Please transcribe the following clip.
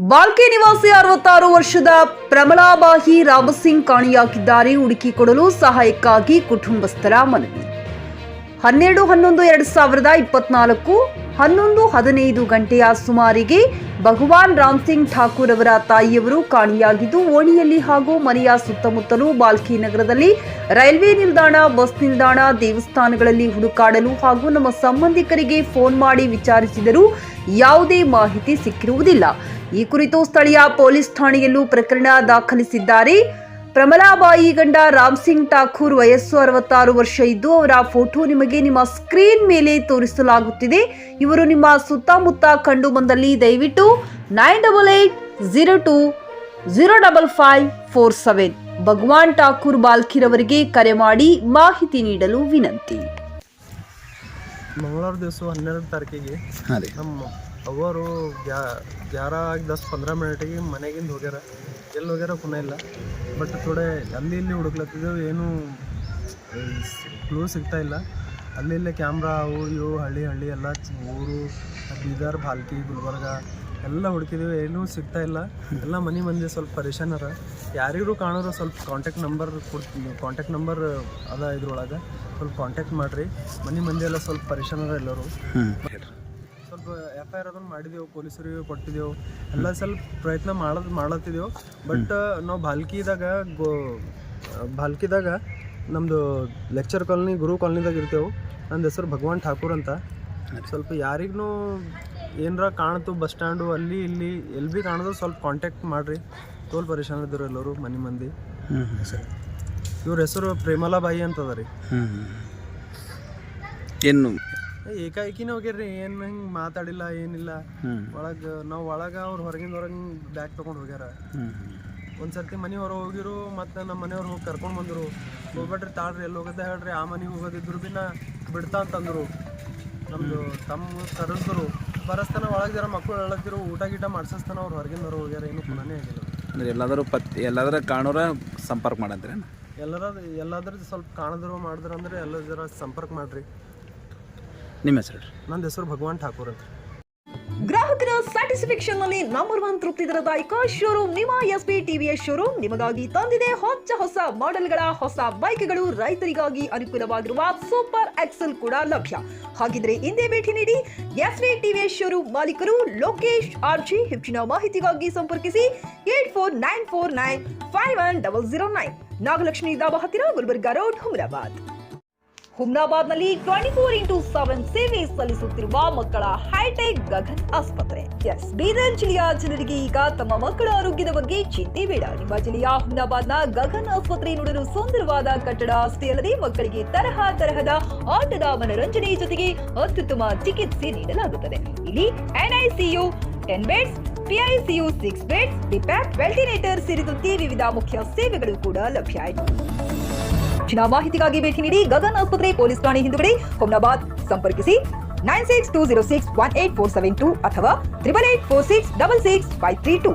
ಬಾಲ್ಕಿ ನಿವಾಸಿ 66 ವರ್ಷದ ಪ್ರಮಲಾಬಾಯಿ ರಾಮಸಿಂಗ್ ಕಾಣೆಯಾಗಿದ್ದಾರೆ. ಹುಡುಕಿಕೊಡಲು ಸಹಾಯಕ್ಕಾಗಿ ಕುಟುಂಬಸ್ಥರ ಮನವಿ. 12/11/2024 11:15 ಗಂಟೆಯ ಸುಮಾರಿಗೆ ಭಗವಾನ್ ರಾಮ್ಸಿಂಗ್ ಠಾಕೂರ್ ಅವರ ತಾಯಿಯವರು ಕಾಣೆಯಾಗಿದ್ದು, ಓಣಿಯಲ್ಲಿ ಹಾಗೂ ಮನೆಯ ಸುತ್ತಮುತ್ತಲೂ ಬಾಲ್ಕಿ ನಗರದಲ್ಲಿ ರೈಲ್ವೆ ನಿಲ್ದಾಣ, ಬಸ್ ನಿಲ್ದಾಣ, ದೇವಸ್ಥಾನಗಳಲ್ಲಿ ಹುಡುಕಾಡಲು ಹಾಗೂ ನಮ್ಮ ಸಂಬಂಧಿಕರಿಗೆ ಫೋನ್ ಮಾಡಿ ವಿಚಾರಿಸಿದರೂ ಯಾವುದೇ ಮಾಹಿತಿ ಸಿಕ್ಕಿರುವುದಿಲ್ಲ. ಈ ಕುರಿತು ಸ್ಥಳೀಯ ಪೊಲೀಸ್ ಠಾಣೆಯಲ್ಲೂ ಪ್ರಕರಣ ದಾಖಲಿಸಿದ್ದಾರೆ. ಪ್ರಮಲಾಬಾಯಿ ಗಂಡ ರಾಮ್ಸಿಂಗ್ ಠಾಕೂರ್ ವಯಸ್ಸು 66 ವರ್ಷ ಇದ್ದು, ಅವರ ಫೋಟೋ ನಿಮಗೆ ನಿಮ್ಮ ಸ್ಕ್ರೀನ್ ಮೇಲೆ ತೋರಿಸಲಾಗುತ್ತಿದೆ. ಇವರು ನಿಮ್ಮ ಸುತ್ತಮುತ್ತ ಕಂಡು ಬಂದಲ್ಲಿ ದಯವಿಟ್ಟು 9880205547 ಭಗವಾನ್ ಠಾಕೂರ್ ಬಾಲ್ಕಿರವರಿಗೆ ಕರೆ ಮಾಡಿ ಮಾಹಿತಿ ನೀಡಲು ವಿನಂತಿ. ಮಂಗಳವಾರ ದಿವಸ 12 ತಾರೀಕಿಗೆ ನಮ್ಮ ಅವರು 11:10-15 ಮನೆಗಿಂದ ಹೋಗ್ಯಾರ. ಎಲ್ಲಿ ಹೋಗ್ಯಾರ ಪುನಃ ಇಲ್ಲ. ಬಟ್ ಥೋಡೆ ಅಲ್ಲಿ ಇಲ್ಲಿ ಹುಡುಕ್ಲತ್ತಿದ್ದೆವು, ಏನೂ ಕ್ಲೂ ಸಿಗ್ತಾ ಇಲ್ಲ. ಅಲ್ಲಿ ಇಲ್ಲೇ ಕ್ಯಾಮ್ರಾ ಅವು ಇವು ಹಳ್ಳಿ ಎಲ್ಲ ಊರು ಬೀದರ್, ಭಾಲ್ಕಿ, ಗುಲ್ಬರ್ಗ ಎಲ್ಲ ಹುಡುಕಿದೆವು, ಏನೂ ಸಿಗ್ತಾ ಇಲ್ಲ. ಎಲ್ಲ ಮಂದಿ ಸ್ವಲ್ಪ ಪರೇಶಾನರ. ಯಾರಿಗೂ ಕಾಣೋರು ಸ್ವಲ್ಪ ಕಾಂಟ್ಯಾಕ್ಟ್ ನಂಬರ್ ಅದ ಇದ್ರೊಳಗೆ ಸ್ವಲ್ಪ ಕಾಂಟ್ಯಾಕ್ಟ್ ಮಾಡಿರಿ. ಮಂದಿ ಎಲ್ಲ ಸ್ವಲ್ಪ ಪರೇಶಾನರ ಎಲ್ಲರೂ. ಸ್ವಲ್ಪ FIR ಅದನ್ನು ಮಾಡಿದೆವು, ಪೊಲೀಸರಿಗೆ ಕೊಟ್ಟಿದ್ದೆವು, ಎಲ್ಲ ಸ್ವಲ್ಪ ಪ್ರಯತ್ನ ಮಾಡತ್ತಿದ್ದೆವು. ಬಟ್ ನಾವು ಭಾಲ್ಕಿದಾಗ ನಮ್ಮದು ಲೆಕ್ಚರ್ ಕಾಲನಿ, ಗುರು ಕಾಲನಿದಾಗ ಇರ್ತೇವೆ. ನನ್ನ ಹೆಸರು ಭಗವಾನ್ ಠಾಕೂರ್ ಅಂತ. ಸ್ವಲ್ಪ ಯಾರಿಗೂ ಏನರ ಕಾಣ್ತು ಬಸ್ ಸ್ಟ್ಯಾಂಡು ಅಲ್ಲಿ ಇಲ್ಲಿ ಎಲ್ಲಿ ಭೀ ಕಾಣಿದ್ರು ಸ್ವಲ್ಪ ಕಾಂಟ್ಯಾಕ್ಟ್ ಮಾಡಿರಿ. ತೋಲ್ ಪರೇಶಾನ ಇದ್ದರು ಎಲ್ಲರೂ ಮಂದಿ. ಇವ್ರ ಹೆಸರು ಪ್ರೇಮಲಾಬಾಯಿ ಅಂತದ ರೀ. ಏನು ಏಕಾಏಕಿನೇ ಹೋಗ್ಯಾರ್ರಿ, ಏನು ಹಿಂಗೆ ಮಾತಾಡಿಲ್ಲ ಏನಿಲ್ಲ. ಒಳಗೆ ಅವ್ರು ಹೊರಗೆ ಬ್ಯಾಗ್ ತೊಗೊಂಡು ಹೋಗ್ಯಾರ. ಒಂದ್ಸರ್ತಿ ಮನೆ ಹೊರಗೆ ಹೋಗಿರು, ಮತ್ತು ನಮ್ಮ ಮನೆಯವ್ರು ಹೋಗಿ ಕರ್ಕೊಂಡು ಬಂದರು. ಹೋಗ್ಬೇಡ್ರಿ ತಾಳ್ರಿ, ಎಲ್ಲಿ ಹೋಗೋದೇ ಹೇಳ್ರಿ, ಆ ಮನೆಗೆ ಹೋಗೋದಿದ್ರು ಭೀ ಬಿಡ್ತಾ ಅಂತಂದರು. ನಮ್ಮದು ತಮ್ಮ ಕರೆಸಿದ್ರು, ಬರಸ್ತಾನ ಒಳಗೆ ಜರ ಮಕ್ಕಳು ಹೇಳತ್ತಿರು, ಊಟ ಗೀಟ ಮಾಡ್ಸಸ್ತಾನ. ಅವ್ರು ಹೊರಗಿಂದ ಹೋಗ್ಯಾರ, ಏನು ಪುನಃ ಆಗಿಲ್ಲ. ಅಂದ್ರೆ ಎಲ್ಲಾದರೂ ಕಾಣೋರ ಸಂಪರ್ಕ ಮಾಡಂದ್ರೆ ಎಲ್ಲಾದ್ರೂ ಸ್ವಲ್ಪ ಕಾಣಿದ್ರು ಮಾಡಿದ್ರು ಅಂದ್ರೆ ಎಲ್ಲ ಜರ ಸಂಪರ್ಕ ಮಾಡ್ರಿ. ನಿಮ್ಮ ಹೆಸರು? ನನ್ನ ಹೆಸರು ಭಗವಾನ್ ಠಾಕೂರ್ ಅಂತ. ಗ್ರಾಹಕರ ಸ್ಯಾಟಿಸ್ಫ್ಯಾಕ್ಷನ್ ನಲ್ಲಿ ನಂಬರ್ 1 ತೃಪ್ತಿದಾಯಕ ಶೋರೂಮ್ ನಿಮ್ಮ SP TVS ಶೋರೂಮ್ ನಿಮಗಾಗಿ ತಂದಿದೆ ಹೊಸ ಮಾಡೆಲ್ಗಳ ಹೊಸ ಬೈಕ್ಗಳು. ರೈತರಿಗಾಗಿ ಅನುಕೂಲವಾಗಿರುವ ಸೂಪರ್ ಎಕ್ಸೆಲ್ ಕೂಡ ಲಭ್ಯ. ಹಾಗಿದ್ರೆ ಹಿಂದೆ ಭೇಟಿ ನೀಡಿ SP TVS ಶೋರೂಮ್ ಮಾಲೀಕರು ಲೋಕೇಶ್ RG. ಹೆಚ್ಚಿನ ಮಾಹಿತಿಗಾಗಿ ಸಂಪರ್ಕಿಸಿ 8494951009. ನಾಗಲಕ್ಷ್ಮಿ ದಾಬಾ ಹತ್ತಿರ, ಗುಲ್ಬರ್ಗಾ ರೋಡ್, ಹುಮ್ನಾಬಾದ್ನಲ್ಲಿ 24x7 ಸೇವೆ ಸಲ್ಲಿಸುತ್ತಿರುವ ಮಕ್ಕಳ ಹೈಟೆಕ್ ಗಗನ್ ಆಸ್ಪತ್ರೆ. ಬೀದರ್ ಜಿಲ್ಲೆಯ ಜನರಿಗೆ ಈಗ ತಮ್ಮ ಮಕ್ಕಳ ಆರೋಗ್ಯದ ಬಗ್ಗೆ ಚಿಂತೆ ಬೇಡ. ನಿಮ್ಮ ಜಿಲ್ಲೆಯ ಹುಮ್ನಾಬಾದ್ನ ಗಗನ್ ಆಸ್ಪತ್ರೆ ನೋಡಲು ಸುಂದರವಾದ ಕಟ್ಟಡ ಅಷ್ಟೇ ಅಲ್ಲದೆ ಮಕ್ಕಳಿಗೆ ತರಹದ ಆಟದ ಮನರಂಜನೆ ಜೊತೆಗೆ ಅತ್ಯುತ್ತಮ ಚಿಕಿತ್ಸೆ ನೀಡಲಾಗುತ್ತದೆ. ಇಲ್ಲಿ NICU 10 beds, PICU 6 beds, BPAP, ventilator ಸೇರಿದಂತೆ ವಿವಿಧ ಮುಖ್ಯ ಸೇವೆಗಳು ಕೂಡ ಲಭ್ಯ ಇದೆ. ಹೆಚ್ಚಿನ ಮಾಹಿತಿಗಾಗಿ ಭೇಟಿ ನೀಡಿ ಗಗನ್ ಆಸ್ಪತ್ರೆ, ಪೊಲೀಸ್ ಠಾಣೆ ಹಿಂದುಗಡೆ, ಹುಮ್ನಾಬಾದ್. ಸಂಪರ್ಕಿಸಿ 9620618472 ಅಥವಾ 8884666532.